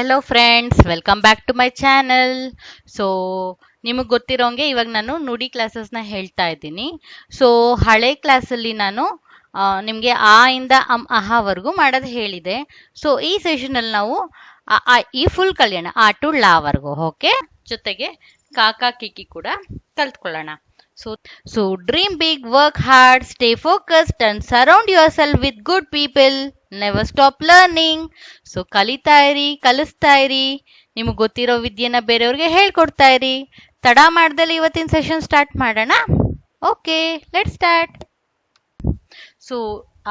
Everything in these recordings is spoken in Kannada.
Hello friends, welcome back to my channel. So ನಿಮಗೆ ಗೊತ್ತಿರೋಂಗೆ ಇವಾಗ ನಾನು ನುಡಿ ಕ್ಲಾಸಸ್ನ ಹೇಳ್ತಾ ಇದ್ದೀನಿ. ಸೊ ಹಳೆ ಕ್ಲಾಸಲ್ಲಿ ನಾನು ನಿಮಗೆ ಆ ಇಂದ ಅಹವರೆಗೂ ಮಾಡೋದು ಹೇಳಿದೆ. ಸೊ ಈ ಸೆಷನಲ್ಲಿ ನಾವು ಈ ಫುಲ್ ಕಲಿಯೋಣ, ಆ ಟು ಲಾವರೆಗೂ. ಓಕೆ, ಜೊತೆಗೆ ಕಾಕಾ ಕಿಕಿ ಕೂಡ ಕಲ್ತ್ಕೊಳ್ಳೋಣ. So dream big, work hard, stay focused and surround yourself with good people. Never stop learning. So ಕಲಿತಾ ಇರಿ, ಕಲಿಸ್ತಾ ಇರಿ, ನಿಮಗೆ ಗೊತ್ತಿರೋ ವಿದ್ಯೆನ ಬೇರೆಯವ್ರಿಗೆ ಹೇಳ್ಕೊಡ್ತಾ ಇರಿ. ತಡ ಮಾಡ್ದಲ್ಲಿ ಇವತ್ತಿನ ಸೆಷನ್ ಸ್ಟಾರ್ಟ್ ಮಾಡೋಣ. Okay, let start. ಸೊ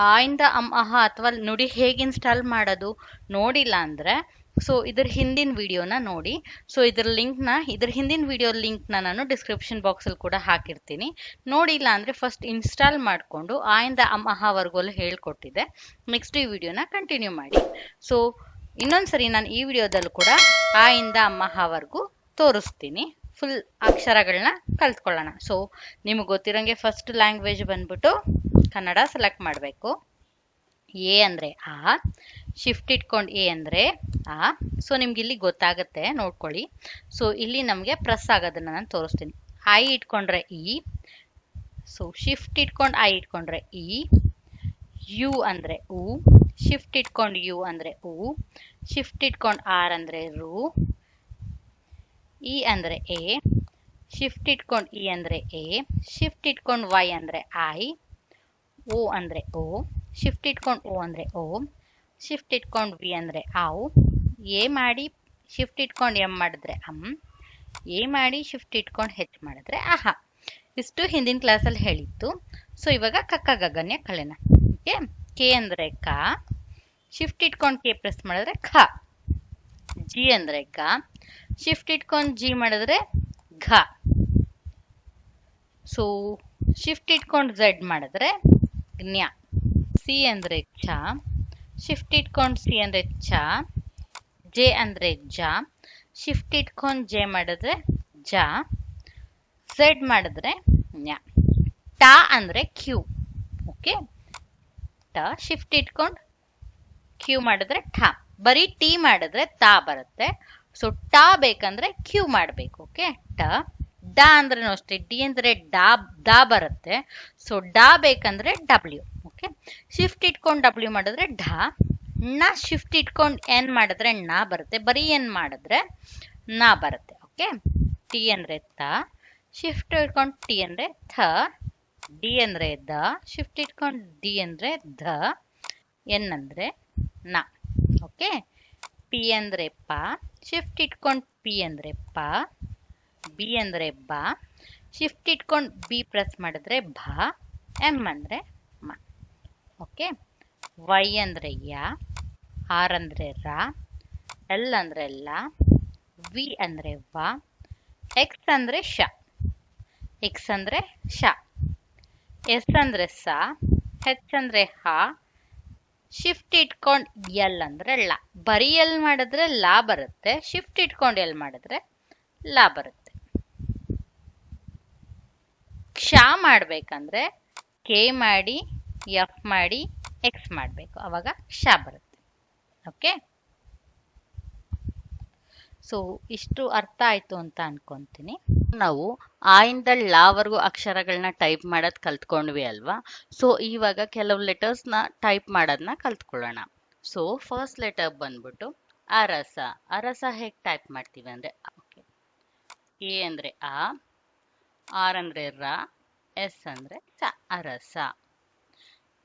ಆ ಇಂದ ಅಹ ಅಥವಾ ನುಡಿ ಹೇಗೆ ಇನ್ಸ್ಟಾಲ್ ಮಾಡೋದು ನೋಡಿಲ್ಲ ಅಂದ್ರೆ ಸೊ ಇದ್ರ ಹಿಂದಿನ ವಿಡಿಯೋನ ನೋಡಿ. ಸೊ ಇದ್ರ ಹಿಂದಿನ ವಿಡಿಯೋ ಲಿಂಕ್ನ ನಾನು ಡಿಸ್ಕ್ರಿಪ್ಷನ್ ಬಾಕ್ಸಲ್ಲಿ ಕೂಡ ಹಾಕಿರ್ತೀನಿ. ನೋಡಿಲ್ಲ ಅಂದರೆ ಫಸ್ಟ್ ಇನ್ಸ್ಟಾಲ್ ಮಾಡಿಕೊಂಡು ಆ ಇಂದ ಅಹವರೆಗೂ ಹೇಳ್ಕೊಟ್ಟಿದ್ದೆ. ನೆಕ್ಸ್ಟ್ ಈ ವಿಡಿಯೋನ ಕಂಟಿನ್ಯೂ ಮಾಡಿ. ಸೊ ಇನ್ನೊಂದ್ಸರಿ ನಾನು ಈ ವಿಡಿಯೋದಲ್ಲೂ ಕೂಡ ಆ ಇಂದ ಅಹವರೆಗೂ ತೋರಿಸ್ತೀನಿ. ಫುಲ್ ಅಕ್ಷರಗಳನ್ನ ಕಲ್ತ್ಕೊಳ್ಳೋಣ. ಸೊ ನಿಮಗೆ ಗೊತ್ತಿರೋಂಗೆ ಫಸ್ಟ್ ಲ್ಯಾಂಗ್ವೇಜ್ ಬಂದ್ಬಿಟ್ಟು ಕನ್ನಡ ಸೆಲೆಕ್ಟ್ ಮಾಡಬೇಕು. ಎ ಅಂದರೆ ಆ, ಶಿಫ್ಟ್ ಇಟ್ಕೊಂಡು ಎ ಅಂದರೆ ಆ. ಸೊ ನಿಮ್ಗೆ ಇಲ್ಲಿ ಗೊತ್ತಾಗುತ್ತೆ, ನೋಡ್ಕೊಳ್ಳಿ. ಸೊ ಇಲ್ಲಿ ನಮಗೆ ಪ್ರೆಸ್ ಆಗೋದನ್ನ ನಾನು ತೋರಿಸ್ತೀನಿ. ಐ ಇಟ್ಕೊಂಡ್ರೆ ಇ, ಸೊ ಶಿಫ್ಟ್ ಇಟ್ಕೊಂಡು ಐ ಇಟ್ಕೊಂಡ್ರೆ ಇ. ಯು ಅಂದರೆ ಉ, ಶಿಫ್ಟ್ ಇಟ್ಕೊಂಡು ಯು ಅಂದರೆ ಉ, ಶಿಫ್ಟ್ ಇಟ್ಕೊಂಡು ಆರ್ ಅಂದರೆ ರು. ಇ ಅಂದರೆ ಎ, ಶಿಫ್ಟ್ ಇಟ್ಕೊಂಡು ಇ ಅಂದರೆ ಎ, ಶಿಫ್ಟ್ ಇಟ್ಕೊಂಡು ವೈ ಅಂದರೆ ಐ. ಓ ಅಂದರೆ ಓ, ಶಿಫ್ಟ್ ಇಟ್ಕೊಂಡು ಓ ಅಂದರೆ ಓ, ಶಿಫ್ಟ್ ಇಟ್ಕೊಂಡು ವಿ ಅಂದರೆ ಔ. ಎ ಮಾಡಿ ಶಿಫ್ಟ್ ಇಟ್ಕೊಂಡು ಎಮ್ ಮಾಡಿದ್ರೆ ಅಮ್, ಎ ಮಾಡಿ ಶಿಫ್ಟ್ ಇಟ್ಕೊಂಡು ಹೆಚ್ ಮಾಡಿದ್ರೆ ಅಹ. ಇಷ್ಟು ಹಿಂದಿನ ಕ್ಲಾಸಲ್ಲಿ ಹೇಳಿತ್ತು. ಸೊ ಇವಾಗ ಕಕ್ಕ ಗಗನ್ಯ ಕಳೆನ. ಓಕೆ, ಕೆ ಅಂದರೆ ಕ, ಶಿಫ್ಟ್ ಇಟ್ಕೊಂಡು ಕೆ ಪ್ರೆಸ್ ಮಾಡಿದ್ರೆ ಖ. ಜಿ ಅಂದರೆ ಗ, ಶಿಫ್ಟ್ ಇಟ್ಕೊಂಡು ಜಿ ಮಾಡಿದ್ರೆ ಘ. ಸೊ ಶಿಫ್ಟ್ ಇಟ್ಕೊಂಡು ಝೆಡ್ ಮಾಡಿದ್ರೆ ಜ್ಞ. ಸಿ ಅಂದರೆ ಛ, ಶಿಫ್ಟ್ ಇಟ್ಕೊಂಡು ಸಿ ಅಂದರೆ ಛ. ಜೆ ಅಂದರೆ ಜ, ಶಿಫ್ಟ್ ಇಟ್ಕೊಂಡು ಜೆ ಮಾಡಿದ್ರೆ ಜ. ಝೆಡ್ ಮಾಡಿದ್ರೆ ಞ. ಟ ಅಂದರೆ ಕ್ಯೂ. ಓಕೆ, ಟ ಶಿಫ್ಟ್ ಇಟ್ಕೊಂಡು ಕ್ಯೂ ಮಾಡಿದ್ರೆ ಠ. ಬರೀ ಟಿ ಮಾಡಿದ್ರೆ ತಾ ಬರುತ್ತೆ. ಸೊ ಟ ಬೇಕಂದ್ರೆ ಕ್ಯೂ ಮಾಡಬೇಕು. ಓಕೆ, ಟ. ಡ ಅಂದ್ರೆ ಅಷ್ಟೇ, ಡಿ ಅಂದ್ರೆ ಡಾ ಬರುತ್ತೆ. ಸೊ ಡಾ ಬೇಕಂದ್ರೆ ಡಬ್ಲ್ಯೂ. ಓಕೆ, ಶಿಫ್ಟ್ ಇಟ್ಕೊಂಡು ಡಬ್ಲ್ಯೂ ಮಾಡಿದ್ರೆ ಢ. ನ ಶಿಫ್ಟ್ ಇಟ್ಕೊಂಡು ಎನ್ ಮಾಡಿದ್ರೆ ನ ಬರುತ್ತೆ. ಬರೀ ಎನ್ ಮಾಡಿದ್ರೆ ನ ಬರುತ್ತೆ. ಓಕೆ, ಟಿ ಅಂದ್ರೆ ತ, ಶಿಫ್ಟ್ ಇಟ್ಕೊಂಡು ಟಿ ಅಂದ್ರೆ ಥ. ಡಿ ಅಂದ್ರೆ ದ, ಶಿಫ್ಟ್ ಇಟ್ಕೊಂಡು ಡಿ ಅಂದ್ರೆ ಧ. ಎನ್ ಅಂದ್ರೆ ನ. ಓಕೆ, ಪಿ ಅಂದ್ರೆ ಪ, ಶಿಫ್ಟ್ ಇಟ್ಕೊಂಡು ಪಿ ಅಂದ್ರೆ ಪ. ಬಿ ಅಂದ್ರೆ ಬ, ಶಿಫ್ಟ್ ಇಟ್ಕೊಂಡು ಬಿ ಪ್ರೆಸ್ ಮಾಡಿದ್ರೆ ಭ. ಎಂ ಅಂದ್ರೆ ಮ. ಓಕೆ, ವೈ ಅಂದ್ರೆ ಯ, ಆರ್ ಅಂದ್ರೆ ರ, ಎಲ್ ಅಂದ್ರೆ ಲ, ವಿ ಅಂದ್ರೆ ವ, ಎಕ್ಸ್ ಅಂದ್ರೆ ಶ. ಎಕ್ಸ್ ಅಂದ್ರೆ ಶ, ಎಸ್ ಅಂದ್ರೆ ಸ, ಹೆಚ್ ಅಂದ್ರೆ ಹ, ಶಿಫ್ಟ್ ಇಟ್ಕೊಂಡು ಎಲ್ ಅಂದ್ರೆ ಲ. ಬರೀ ಎಲ್ ಮಾಡಿದ್ರೆ ಲಾ ಬರುತ್ತೆ, ಶಿಫ್ಟ್ ಇಟ್ಕೊಂಡು ಎಲ್ ಮಾಡಿದ್ರೆ ಲಾ ಬರುತ್ತೆ. ಕ್ಷ ಮಾಡ್ಬೇಕಂದ್ರೆ ಕೆ ಮಾಡಿ ಎಫ್ ಮಾಡಿ ಎಕ್ಸ್ ಮಾಡಬೇಕು, ಅವಾಗ ಕ್ಷ ಬರುತ್ತೆ. ಓಕೆ, ಸೊ ಇಷ್ಟು ಅರ್ಥ ಆಯ್ತು ಅಂತ ಅನ್ಕೊಂತೀನಿ. ನಾವು ಆ ಇಂದ ಲಾವರೆಗೂ ಅಕ್ಷರಗಳನ್ನ ಟೈಪ್ ಮಾಡೋದು ಕಲ್ತ್ಕೊಂಡ್ವಿ ಅಲ್ವಾ. ಸೊ ಇವಾಗ ಕೆಲವು ಲೆಟರ್ಸ್ನ ಟೈಪ್ ಮಾಡೋದನ್ನ ಕಲ್ತ್ಕೊಳ್ಳೋಣ. ಸೊ ಫಸ್ಟ್ ಲೆಟರ್ ಬಂದ್ಬಿಟ್ಟು ಅರಸ. ಅರಸ ಹೇಗೆ ಟೈಪ್ ಮಾಡ್ತೀವಿ ಅಂದ್ರೆ ಎ ಅಂದ್ರೆ ಆ, ಆರ್ ಅಂದ್ರೆ ರ, ಎಸ್ ಅಂದ್ರೆ ಸ, ಅರಸ.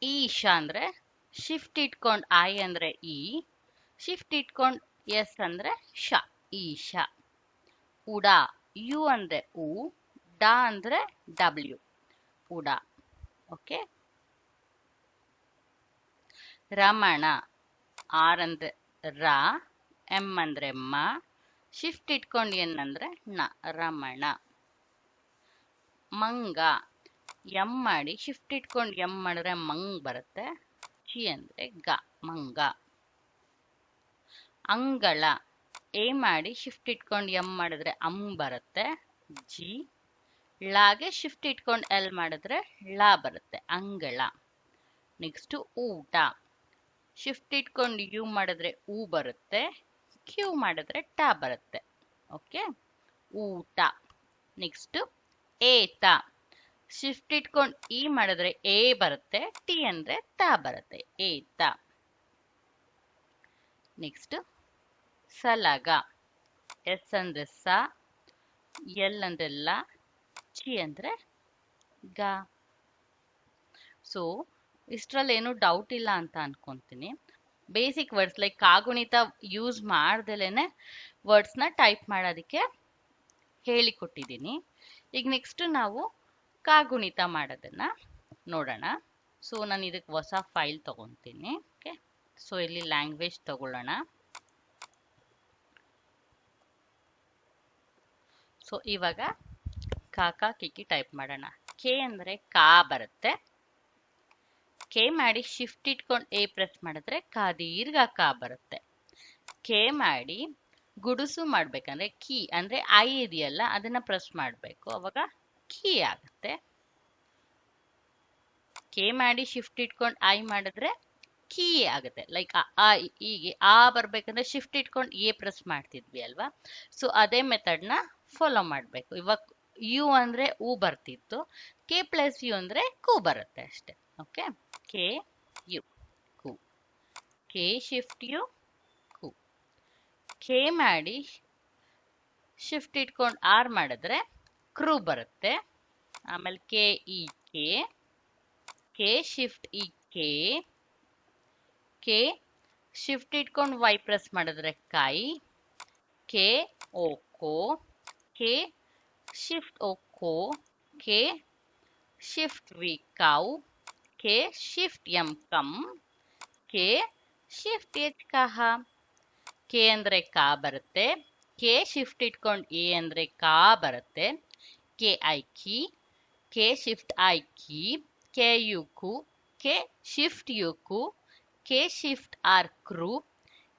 ಈಶ ಅಂದ್ರೆ ಶಿಫ್ಟ್ ಇಟ್ಕೊಂಡು ಐ ಅಂದ್ರೆ ಇ, ಶಿಫ್ಟ್ ಇಟ್ಕೊಂಡು ಎಸ್ ಅಂದ್ರೆ ಶ, ಈಶ. ಉಡ, ಯು ಅಂದ್ರೆ ಉ, ಡ ಅಂದ್ರೆ ಡಬ್ಲ್ಯೂ, ಉಡ. ಓಕೆ, ರಮಣ. ಆರ್ ಅಂದ್ರೆ ರ, ಎಂ ಅಂದ್ರೆ ಮ, ಶಿಫ್ಟ್ ಇಟ್ಕೊಂಡು ಎನ್ ಅಂದ್ರೆ ನ, ರಮಣ. ಮಂಗ. ಎಂ ಮಾಡಿ ಶಿಫ್ಟ್ ಇಟ್ಕೊಂಡು ಎಂ ಮಾಡಿದ್ರೆ ಮಂಗ್ ಬರುತ್ತೆ. ಜಿ ಅಂದ್ರೆ ಗ, ಮಂಗ. ಅಂಗಳ. ಎ ಮಾಡಿ ಶಿಫ್ಟ್ ಇಟ್ಕೊಂಡು ಎಂ ಮಾಡಿದ್ರೆ ಅಂ ಬರುತ್ತೆ, ಜಿ. ಳಾಗೆ ಶಿಫ್ಟ್ ಇಟ್ಕೊಂಡು ಎಲ್ ಮಾಡಿದ್ರೆ ಳ ಬರುತ್ತೆ, ಅಂಗಳ. ನೆಕ್ಸ್ಟ್ ಊಟ. ಶಿಫ್ಟ್ ಇಟ್ಕೊಂಡು ಯು ಮಾಡಿದ್ರೆ ಊ ಬರುತ್ತೆ, ಕ್ಯೂ ಮಾಡಿದ್ರೆ ಟ ಬರುತ್ತೆ. ಓಕೆ, ಊಟ. ನೆಕ್ಸ್ಟ್ ಏತ. ಶಿಫ್ಟ್ ಇಟ್ಕೊಂಡು ಇ ಮಾಡಿದ್ರೆ ಎ ಬರುತ್ತೆ, ಟಿ ಅಂದ್ರೆ ತ ಬರುತ್ತೆ, ಏತ. ನೆಕ್ಸ್ಟ್ ಸಲಗ. ಎಸ್ ಅಂದ್ರೆ ಸ, ಎಲ್ ಅಂದ್ರೆ ಲ, ಚಿ ಅಂದ್ರೆ ಗ. ಸೊ ಇಷ್ಟರಲ್ಲಿ ಏನು ಡೌಟ್ ಇಲ್ಲ ಅಂತ ಅನ್ಕೊಂತೀನಿ. ಬೇಸಿಕ್ ವರ್ಡ್ಸ್ ಲೈಕ್ ಕಾಗುಣಿತ ಯೂಸ್ ಮಾಡ್ದಲೇನೆ ವರ್ಡ್ಸ್ನ ಟೈಪ್ ಮಾಡೋದಕ್ಕೆ ಹೇಳಿಕೊಟ್ಟಿದ್ದೀನಿ. ಈಗ ನೆಕ್ಸ್ಟ್ ನಾವು ಕಾಗುಣಿತ ಮಾಡೋದನ್ನ ನೋಡೋಣ. ಸೊ ನಾನು ಇದಕ್ಕೆ ಹೊಸ ಫೈಲ್ ತಗೊತೀನಿ. ಓಕೆ, ಸೊ ಇಲ್ಲಿ ಲ್ಯಾಂಗ್ವೇಜ್ ತಗೊಳ್ಳೋಣ. ಸೊ ಇವಾಗ ಕಾಕ ಕಿಕಿ ಟೈಪ್ ಮಾಡೋಣ. ಕೆ ಅಂದ್ರೆ ಕಾ ಬರುತ್ತೆ. ಕೆ ಮಾಡಿ ಶಿಫ್ಟ್ ಇಟ್ಕೊಂಡು ಎ ಪ್ರೆಸ್ ಮಾಡಿದ್ರೆ ಕಾ ದೀರ್ಘ ಕಾ ಬರುತ್ತೆ. ಕೆ ಮಾಡಿ ಗುಡುಸು ಮಾಡ್ಬೇಕಂದ್ರೆ ಕೀ ಅಂದ್ರೆ ಐ ಇದೆಯಲ್ಲ ಅದನ್ನ ಪ್ರೆಸ್ ಮಾಡಬೇಕು, ಅವಾಗ ಕೀ ಆಗುತ್ತೆ. ಕೆ ಮಾಡಿ ಶಿಫ್ಟ್ ಇಟ್ಕೊಂಡು ಐ ಮಾಡಿದ್ರೆ ಕೀ ಆಗುತ್ತೆ. ಲೈಕ್ ಹೀಗೆ ಆ ಬರ್ಬೇಕಂದ್ರೆ ಶಿಫ್ಟ್ ಇಟ್ಕೊಂಡು ಎ ಪ್ರೆಸ್ ಮಾಡ್ತಿದ್ವಿ ಅಲ್ವಾ. ಸೊ ಅದೇ ಮೆಥಡ್ನ ಫಾಲೋ ಮಾಡಬೇಕು. ಇವಾಗ ಯು ಅಂದ್ರೆ ಉ ಬರ್ತಿತ್ತು, ಕೆ ಪ್ಲಸ್ ಯು ಅಂದ್ರೆ ಕು ಬರುತ್ತೆ ಅಷ್ಟೆ. ಓಕೆ, ಕೆ ಯು ಕು, ಕೆ ಶಿಫ್ಟ್ ಯು ಕು. ಕೆ ಮಾಡಿ ಶಿಫ್ಟ್ ಇಟ್ಕೊಂಡು ಆರ್ ಮಾಡಿದ್ರೆ ಕ್ರೂ ಬರುತ್ತೆ. ಆಮೇಲೆ ಕೆ ಇ ಕೆ, ಕೆ ಶಿಫ್ಟ್ ಇ ಕೆ, ಕೆ ಶಿಫ್ಟ್ ಇಟ್ಕೊಂಡು ವೈ ಪ್ರೆಸ್ ಮಾಡಿದ್ರೆ ಕೈ, ಕೆ ಓ ಕೋ, ಕೆ ಶಿಫ್ಟ್ ಓ ಕೋ, ಕೆ ಶಿಫ್ಟ್ ವಿ ಕೌ, ಕೆ ಶಿಫ್ಟ್ ಎಂ ಕಮ್, ಕೆ ಶಿಫ್ಟ್ ಎಚ್ ಕಹ. ಕೆ ಅಂದ್ರೆ ಕಾ ಬರುತ್ತೆ, ಕೆ ಶಿಫ್ಟ್ ಇಟ್ಕೊಂಡು ಎ ಅಂದ್ರೆ ಕಾ ಬರುತ್ತೆ, ಕೆ ಐ ಕಿ, ಕೆ ಶಿಫ್ಟ್ ಐ ಕಿ, ಕೆ ಯು ಕು, ಕೆ ಶಿಫ್ಟ್ ಯು ಕು, ಕೆ ಶಿಫ್ಟ್ ಆರ್ ಕ್ರೂ,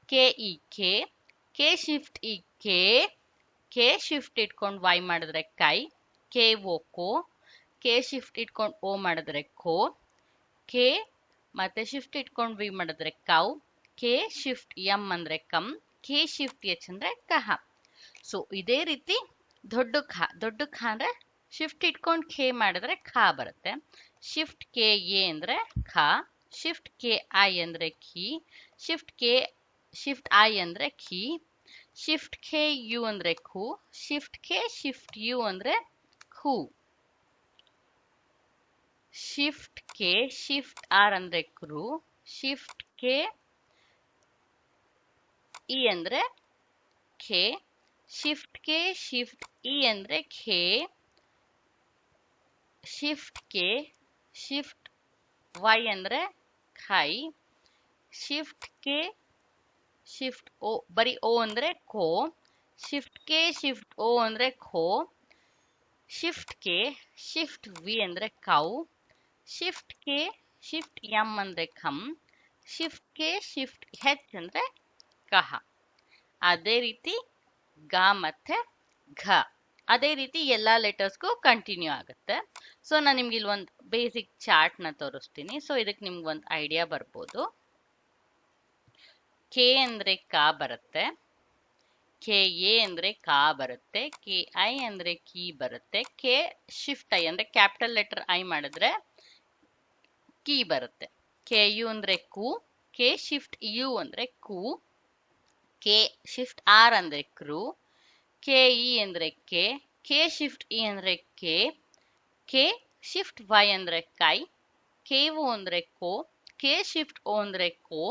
K E K shift E K shift ಇಟ್ಕೊಂಡು ವೈ ಮಾಡಿದ್ರೆ ಕೈ, ಕೆ ಓ ಕೋ, ಕೆ ಶಿಫ್ಟ್ ಇಟ್ಕೊಂಡು ಓ ಮಾಡಿದ್ರೆ ಕೋ, ಕೆ ಮತ್ತೆ ಶಿಫ್ಟ್ ಇಟ್ಕೊಂಡು ವಿ ಮಾಡಿದ್ರೆ ಕೌ, ಕೆ ಶಿಫ್ಟ್ ಎಂ ಅಂದ್ರೆ ಕಮ್, ಕೆ ಶಿಫ್ಟ್ ಎಚ್ ಅಂದ್ರೆ ಕಹ. ಸೊ ಇದೇ ರೀತಿ ದೊಡ್ಡ ಖ ಅಂದ್ರೆ ಶಿಫ್ಟ್ ಇಟ್ಕೊಂಡು ಖೇ ಮಾಡಿದ್ರೆ ಖಾ ಬರುತ್ತೆ. ಶಿಫ್ಟ್ ಕೆ ಎ ಅಂದ್ರೆ ಖ, ಶಿಫ್ಟ್ ಕೆ ಐ ಅಂದ್ರೆ ಖಿ, ಶಿಫ್ಟ್ ಐ ಅಂದ್ರೆ ಖಿ, ಶಿಫ್ಟ್ ಕೆ ಯು ಅಂದ್ರೆ ಖು, ಶಿಫ್ಟ್ ಯು ಅಂದ್ರೆ ಖು, ಶಿಫ್ಟ್ ಕೆ ಶಿಫ್ಟ್ ಆರ್ ಅಂದ್ರೆ ಕ್ರೂ, ಶಿಫ್ಟ್ ಕೆ ಇ ಅಂದ್ರೆ ಖೇ, ಶಿಫ್ಟ್ ಕೆ ಶಿಫ್ಟ್ ಇ ಅಂದ್ರೆ ಖೇ, ಶಿಫ್ಟ್ ಕೆ ಶಿಫ್ಟ್ ವೈ ಅಂದ್ರೆ ಖೈ, ಶಿಫ್ಟ್ ಕೆ ಶಿಫ್ಟ್ ಓ ಬರೀ ಓ ಅಂದ್ರೆ ಖೋ, ಶಿಫ್ಟ್ ಕೆ ಶಿಫ್ಟ್ ಓ ಅಂದ್ರೆ ಖೋ, ಶಿಫ್ಟ್ ಕೆ ಶಿಫ್ಟ್ ವಿ ಅಂದ್ರೆ ಕೌ, ಶಿಫ್ಟ್ ಕೆ ಶಿಫ್ಟ್ ಎಂ ಅಂದ್ರೆ ಖಮ್, ಶಿಫ್ಟ್ ಕೆ ಶಿಫ್ಟ್ ಹೆಚ್ ಅಂದ್ರೆ ಕಹ. ಅದೇ ರೀತಿ ಗ ಮತ್ತೆ ಘ ಅದೇ ರೀತಿ ಎಲ್ಲಾ ಲೆಟರ್ಸ್ಗೂ ಕಂಟಿನ್ಯೂ ಆಗುತ್ತೆ. ಸೊ ನಾನು ನಿಮ್ಗೆ ಇಲ್ಲಿ ಒಂದು ಬೇಸಿಕ್ ಚಾರ್ಟ್ ನ ತೋರಿಸ್ತೀನಿ. ಸೊ ಇದಕ್ಕೆ ನಿಮ್ಗೆ ಒಂದು ಐಡಿಯಾ ಬರ್ಬೋದು. ಕೆ ಅಂದ್ರೆ ಕಾ ಬರುತ್ತೆ, ಕೆ ಎ ಅಂದ್ರೆ ಕಾ ಬರುತ್ತೆ, ಕೆ ಐ ಅಂದ್ರೆ ಕೀ ಬರುತ್ತೆ, ಕೆ ಶಿಫ್ಟ್ ಐ ಅಂದ್ರೆ ಕ್ಯಾಪಿಟಲ್ ಲೆಟರ್ ಐ ಮಾಡಿದ್ರೆ ಕೀ ಬರುತ್ತೆ, ಕೆ ಯು ಅಂದ್ರೆ ಕು, ಕೆ ಶಿಫ್ಟ್ ಯು ಅಂದ್ರೆ ಕು, ಕೆ ಶಿಫ್ಟ್ ಆರ್ ಅಂದ್ರೆ ಕ್ರೂ, ಕೆ ಇ ಅಂದ್ರೆ ಕೆ ಶಿಫ್ಟ್ ಇ ಅಂದ್ರೆ ಕೆ ಶಿಫ್ಟ್ ವೈ ಅಂದ್ರೆ ಕೈ, ಕೆ ಓ ಅಂದ್ರೆ ಕೋ, ಕೆ ಶಿಫ್ಟ್ ಓ ಅಂದ್ರೆ ಕೋ,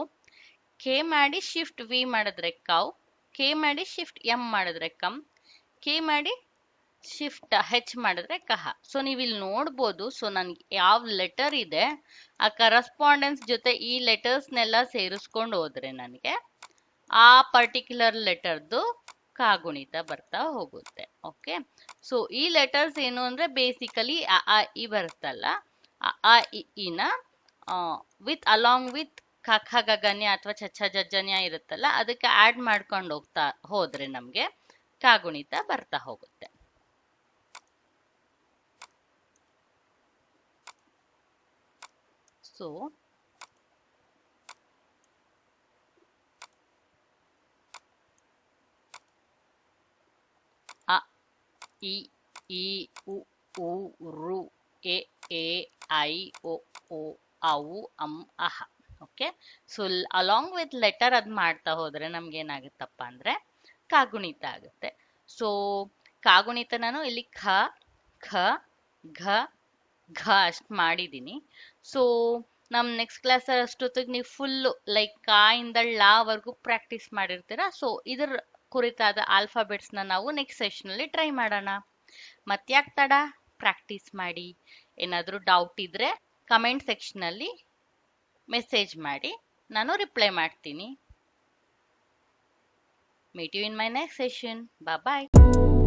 ಕೆ ಮಾಡಿ ಶಿಫ್ಟ್ ವಿ ಮಾಡಿದ್ರೆ ಕೌ, ಕೆ ಮಾಡಿ ಶಿಫ್ಟ್ ಎಂ ಮಾಡಿದ್ರೆ ಕಮ್, ಕೆ ಮಾಡಿ ಶಿಫ್ಟ್ ಹೆಚ್ ಮಾಡಿದ್ರೆ ಕಹ. ಸೊ ನೀವು ಇಲ್ಲಿ ನೋಡ್ಬೋದು. ಸೊ ನನ್ಗೆ ಯಾವ ಲೆಟರ್ ಇದೆ ಆ ಕರೆಸ್ಪಾಂಡೆನ್ಸ್ ಜೊತೆ ಈ ಲೆಟರ್ಸ್ನೆಲ್ಲ ಸೇರಿಸ್ಕೊಂಡು ಹೋದ್ರೆ ನನಗೆ ಆ ಪರ್ಟಿಕ್ಯುಲರ್ ಲೆಟರ್ದು ಕಾಗುಣಿತ ಬರ್ತಾ ಹೋಗುತ್ತೆ. ಓಕೆ, ಸೊ ಈ ಲೆಟರ್ಸ್ ಏನು ಅಂದ್ರೆ ಬೇಸಿಕಲಿ ಅ ಆ ಇ ಬರುತ್ತಲ್ಲ, ಅ ಆ ಇ ನ ವಿತ್ ಅಲಾಂಗ್ ವಿತ್ ಕಖ ಗಗನ್ಯ ಅಥವಾ ಚಚ್ಚ ಜಜ್ಜನ್ಯ ಇರುತ್ತಲ್ಲ ಅದಕ್ಕೆ ಆಡ್ ಮಾಡ್ಕೊಂಡು ಹೋಗ್ತಾ ಹೋದ್ರೆ ನಮ್ಗೆ ಕಾಗುಣಿತ ಬರ್ತಾ ಹೋಗುತ್ತೆ. ಸೊ ಇ ಈ ಉ ಊ ರು ಎ ಐ ಒ ಓ ಔ ಅಂ ಅಹ. Okay, so along with letter ಅದ್ ಮಾಡ್ತಾ ಹೋದ್ರೆ ನಮ್ಗೆ ಏನಾಗುತ್ತಪ್ಪ ಅಂದ್ರೆ ಕಾಗುಣಿತ ಆಗುತ್ತೆ. ಸೊ ಕಾಗುಣಿತ ನಾನು ಇಲ್ಲಿ ಖ ಘ ಘ ಅಷ್ಟ್ ಮಾಡಿದೀನಿ. ಸೊ ನಮ್ ನೆಕ್ಸ್ಟ್ ಕ್ಲಾಸ್ ಅಷ್ಟೊತ್ತಿಗೆ ನೀವು ಫುಲ್ ಲೈಕ್ ಕಾ ಇಂದ ಳಾ ವರ್ಗು ಪ್ರಾಕ್ಟೀಸ್ ಮಾಡಿರ್ತೀರಾ. ಸೊ ಇದ್ರ ಕುರಿತಾದ ಆಲ್ಫಾಬೆಟ್ಸ್ ನಾವು ನೆಕ್ಸ್ಟ್ ಸೆಷನ್ ಅಲ್ಲಿ ಟ್ರೈ ಮಾಡೋಣ. ಮತ್ಯಾಕ್ ತಡ, ಪ್ರಾಕ್ಟೀಸ್ ಮಾಡಿ. ಏನಾದ್ರೂ ಡೌಟ್ ಇದ್ರೆ ಕಮೆಂಟ್ ಸೆಕ್ಷನ್ ಅಲ್ಲಿ ಮೆಸೇಜ್ ಮಾಡಿ, ನಾನು ರಿಪ್ಲೈ ಮಾಡ್ತೀನಿ. Meet you in my next session. Bye bye.